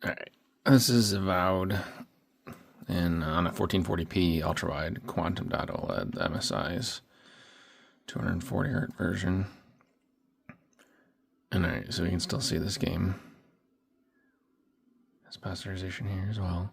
Alright, this is Avowed on a 1440p ultra-wide quantum dot OLED. The MSI's 240 hertz version. And alright, so we can still see this game. There's posterization here as well.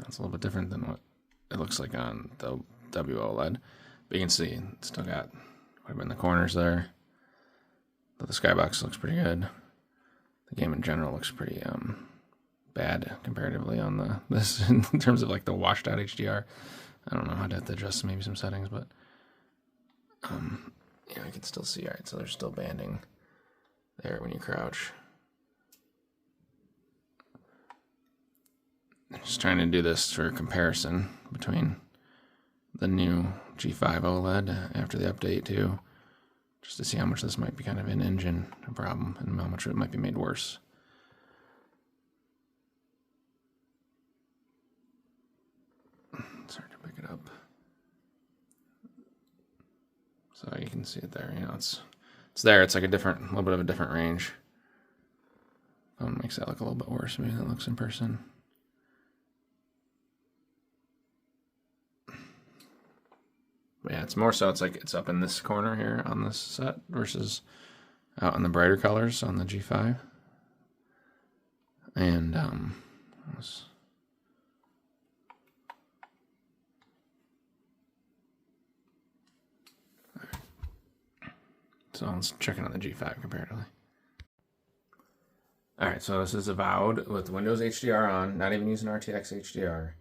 That's a little bit different than what it looks like on the WOLED. But you can see it's still got quite a bit in the corners there. But the skybox looks pretty good. The game in general looks pretty bad comparatively on this in terms of like the washed out HDR. I don't know how to have to adjust maybe some settings, but yeah, I can still see. All right, so there's still banding there when you crouch. Just trying to do this for comparison between the new G5 OLED after the update too, just to see how much this might be kind of an engine problem and how much it might be made worse. It's hard to pick it up. So you can see it there, you know, it's there. It's like a little bit of a different range. Phone makes that look a little bit worse maybe than it looks in person. But yeah, it's more so it's like it's up in this corner here on this set versus out in the brighter colors on the G5. And so let's check in on the G5 comparatively. Alright, so this is Avowed with Windows HDR on, not even using RTX HDR.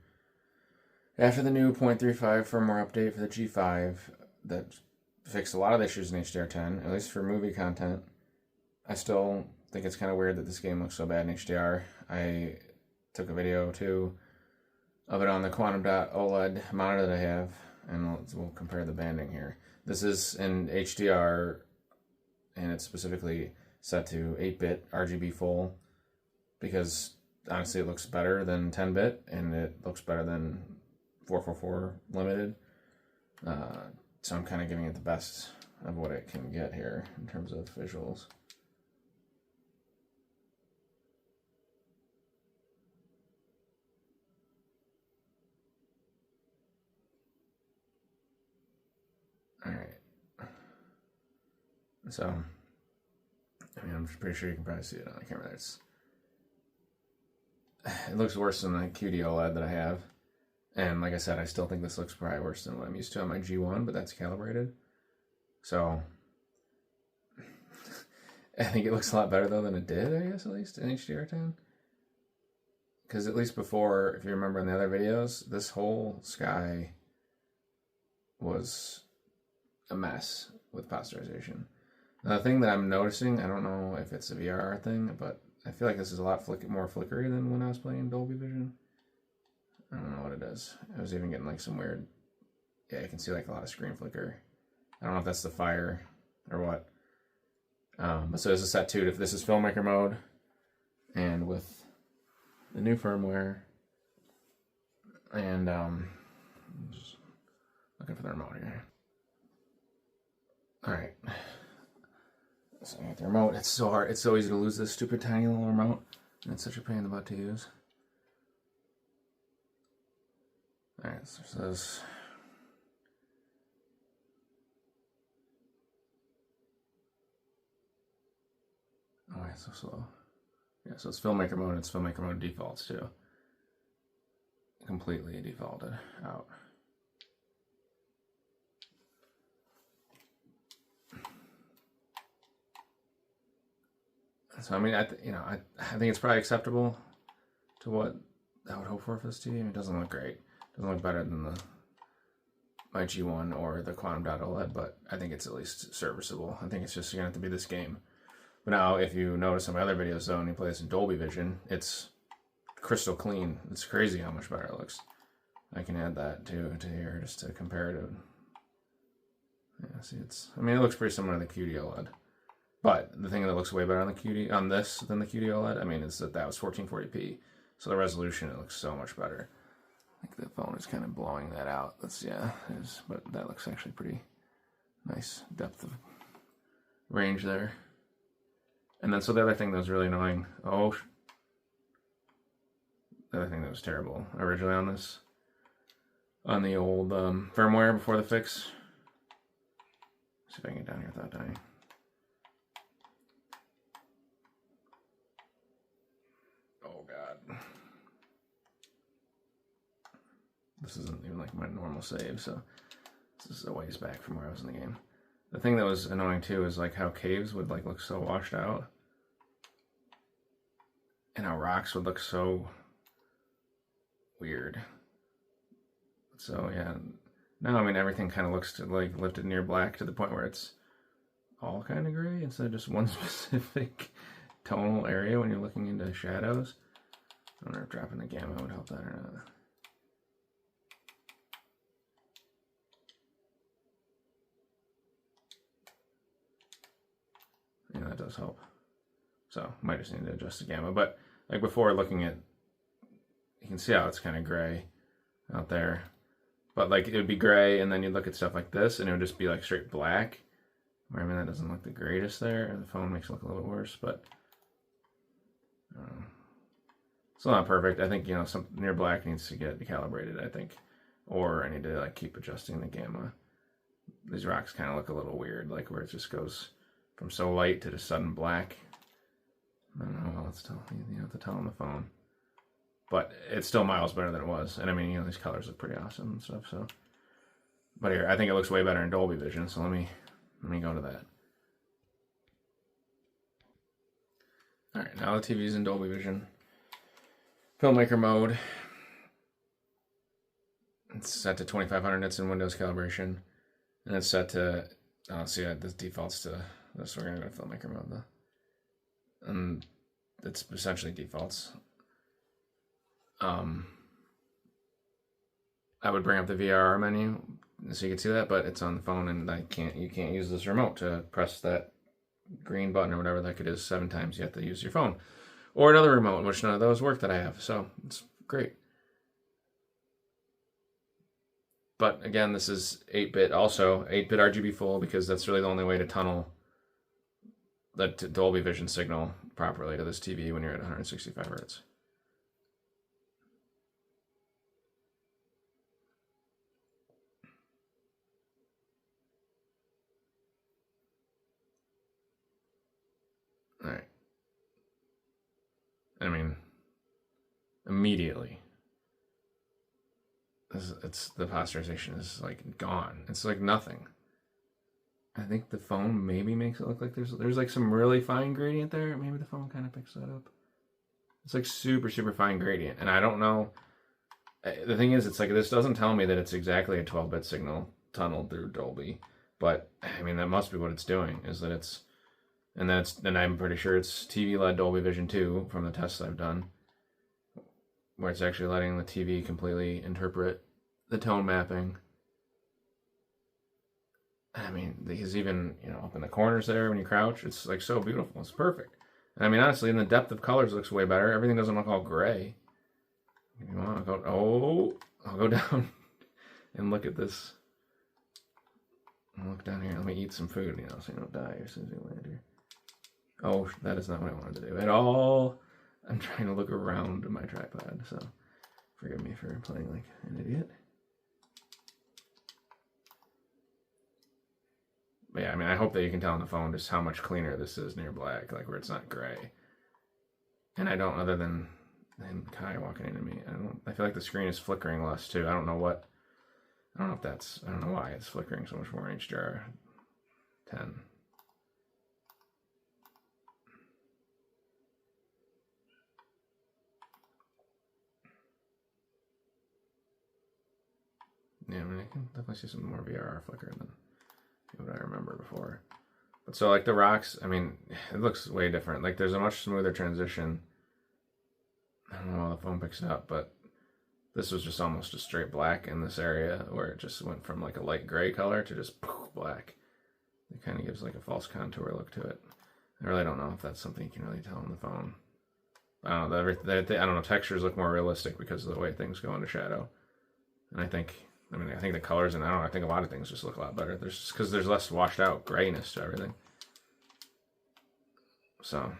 After the new 0.35 firmware update for the G5 that fixed a lot of issues in HDR10, at least for movie content, I still think it's kind of weird that this game looks so bad in HDR. I took a video too of it on the quantum dot OLED monitor that I have, and we'll compare the banding here. This is in HDR, and it's specifically set to 8-bit RGB full, because honestly it looks better than 10-bit, and it looks better than 444 limited. So I'm kind of giving it the best of what it can get here in terms of visuals. Alright. So, I mean, I'm pretty sure you can probably see it on the camera there. It looks worse than the QD OLED that I have. And like I said, I still think this looks probably worse than what I'm used to on my G1, but that's calibrated. So, I think it looks a lot better though than it did, I guess, at least in HDR10. Because at least before, if you remember in the other videos, this whole sky was a mess with posterization. Now, the thing that I'm noticing, I don't know if it's a VR thing, but I feel like this is a lot more flickery than when I was playing Dolby Vision. I don't know what it is. I was even getting like some weird, yeah, you can see like a lot of screen flicker. I don't know if that's the fire or what. But so this is set 2. This is filmmaker mode, and with the new firmware, and just looking for the remote here. All right. So I got the remote. It's so hard. It's so easy to lose this stupid tiny little remote, and it's such a pain in the butt to use. Alright, so it says oh, it's so slow. Yeah, so it's filmmaker mode, and it's filmmaker mode defaults too. Completely defaulted out. So I mean, I think it's probably acceptable to what I would hope for this TV. I mean, it doesn't look great. It doesn't look better than my G1 or the quantum dot OLED, but I think it's at least serviceable. I think it's just going to have to be this game. But now, if you notice in my other videos, though, and you play this in Dolby Vision, it's crystal clean. It's crazy how much better it looks. I can add that to here just to compare it. Yeah, see, I mean, it looks pretty similar to the QD OLED. But the thing that looks way better on this than the QD OLED, I mean, is that was 1440p. So the resolution, it looks so much better. I think the phone is kind of blowing that out. But that looks actually pretty nice depth of range there. And then so the other thing that was really annoying, the other thing that was terrible originally on this, on the old firmware before the fix. Let's see if I can get down here without dying. Oh god. This isn't even like my normal save, so this is a ways back from where I was in the game. The thing that was annoying too is like how caves would like look so washed out, and how rocks would look so weird. So yeah, now I mean everything kind of looks to like lifted near black to the point where it's all kind of gray instead of just one specific tonal area when you're looking into shadows. I wonder if dropping the gamma would help that or not. Yeah, that does help. So might just need to adjust the gamma, but like before looking at, you can see how it's kind of gray out there, but like it would be gray and then you'd look at stuff like this and it would just be like straight black, where I mean that doesn't look the greatest there. The phone makes it look a little bit worse, but still not perfect. I think, you know, some near black needs to get calibrated, I think, or I need to like keep adjusting the gamma. These rocks kind of look a little weird, like where it just goes from so light to just sudden black. I don't know, well, it's tell, you have to tell on the phone. But it's still miles better than it was. And I mean, you know, these colors look pretty awesome and stuff, so. But here, I think it looks way better in Dolby Vision, so let me go to that. Alright, now the TV's in Dolby Vision. Filmmaker mode. It's set to 2500 nits in Windows calibration. And it's set to, see, this defaults to this. We're gonna go to filmmaker mode though. And it's essentially defaults. I would bring up the VRR menu so you can see that, but it's on the phone and you can't use this remote to press that green button or whatever the heck it is 7 times. You have to use your phone. Or another remote, which none of those work that I have, so it's great. But again, this is 8-bit also, 8-bit RGB full, because that's really the only way to tunnel the Dolby Vision signal properly to this TV when you're at 165 Hz. All right. I mean, immediately, it's the posterization is like gone. It's like nothing. I think the phone maybe makes it look like there's like some really fine gradient there. Maybe the phone kind of picks that up. It's like super, super fine gradient. And I don't know. The thing is, it's like this doesn't tell me that it's exactly a 12-bit signal tunneled through Dolby. But, I mean, that must be what it's doing, is that it's... And I'm pretty sure it's TV-led Dolby Vision 2 from the tests I've done, where it's actually letting the TV completely interpret the tone mapping. I mean, because even, you know, up in the corners there when you crouch, it's like so beautiful. It's perfect. And I mean, honestly, in the depth of colors, it looks way better. Everything doesn't look all gray. If you want, I'll go down and look at this. I'll look down here. Let me eat some food, you know, so you don't die as soon as you land here. Oh, that is not what I wanted to do at all. I'm trying to look around my tripod, so forgive me for playing like an idiot. But yeah, I mean, I hope that you can tell on the phone just how much cleaner this is near black, like where it's not gray. And I don't, other than Kai walking into me, I feel like the screen is flickering less too. I don't know why it's flickering so much more in HDR10. Yeah, I mean, I can definitely see some more VRR flicker than what I remember before. But so, like, the rocks, I mean, it looks way different. Like, there's a much smoother transition. I don't know how the phone picks it up, but this was just almost a straight black in this area, where it just went from, like, a light gray color to just black. It kind of gives, like, a false contour look to it. I really don't know if that's something you can really tell on the phone. I don't know. I don't know. Textures look more realistic because of the way things go into shadow. And I think the colors, and I think a lot of things just look a lot better. Because there's less washed out grayness to everything. So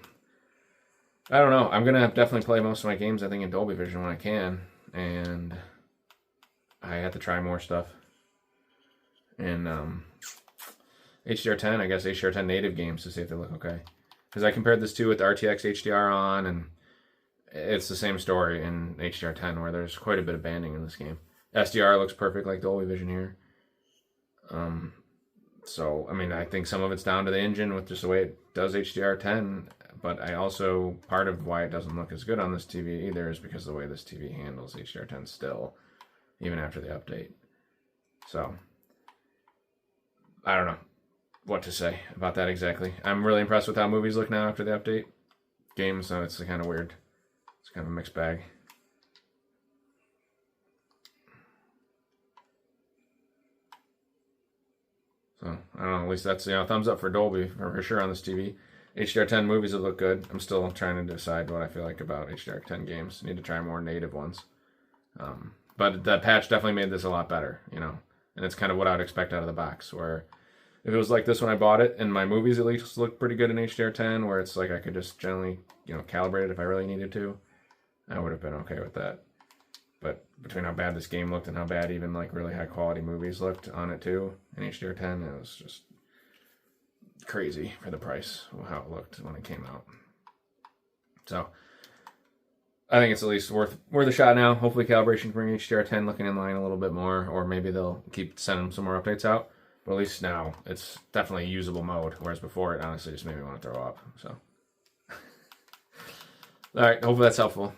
I don't know. I'm gonna definitely play most of my games, I think, in Dolby Vision when I can, and I have to try more stuff. And HDR10, I guess HDR10 native games to see if they look okay. Because I compared this to with RTX HDR on, and it's the same story in HDR10 where there's quite a bit of banding in this game. SDR looks perfect like Dolby Vision here. So, I mean, I think some of it's down to the engine with just the way it does HDR10, but I also, part of why it doesn't look as good on this TV either is because of the way this TV handles HDR10 still, even after the update. So, I don't know what to say about that exactly. I'm really impressed with how movies look now after the update. Games, it's kind of weird. It's kind of a mixed bag. So, I don't know, at least that's, thumbs up for Dolby for sure on this TV. HDR10 movies that look good. I'm still trying to decide what I feel like about HDR10 games. I need to try more native ones. But that patch definitely made this a lot better, and it's kind of what I would expect out of the box, where if it was like this when I bought it, and my movies at least look pretty good in HDR10, where it's like I could just generally, calibrate it if I really needed to, I would have been okay with that. But between how bad this game looked and how bad even like really high quality movies looked on it too in HDR10, it was just crazy for the price of how it looked when it came out. So I think it's at least worth a shot now. Hopefully calibration can bring HDR10 looking in line a little bit more, or maybe they'll keep sending some more updates out. But at least now it's definitely a usable mode, whereas before it honestly just made me want to throw up. So all right, hopefully that's helpful.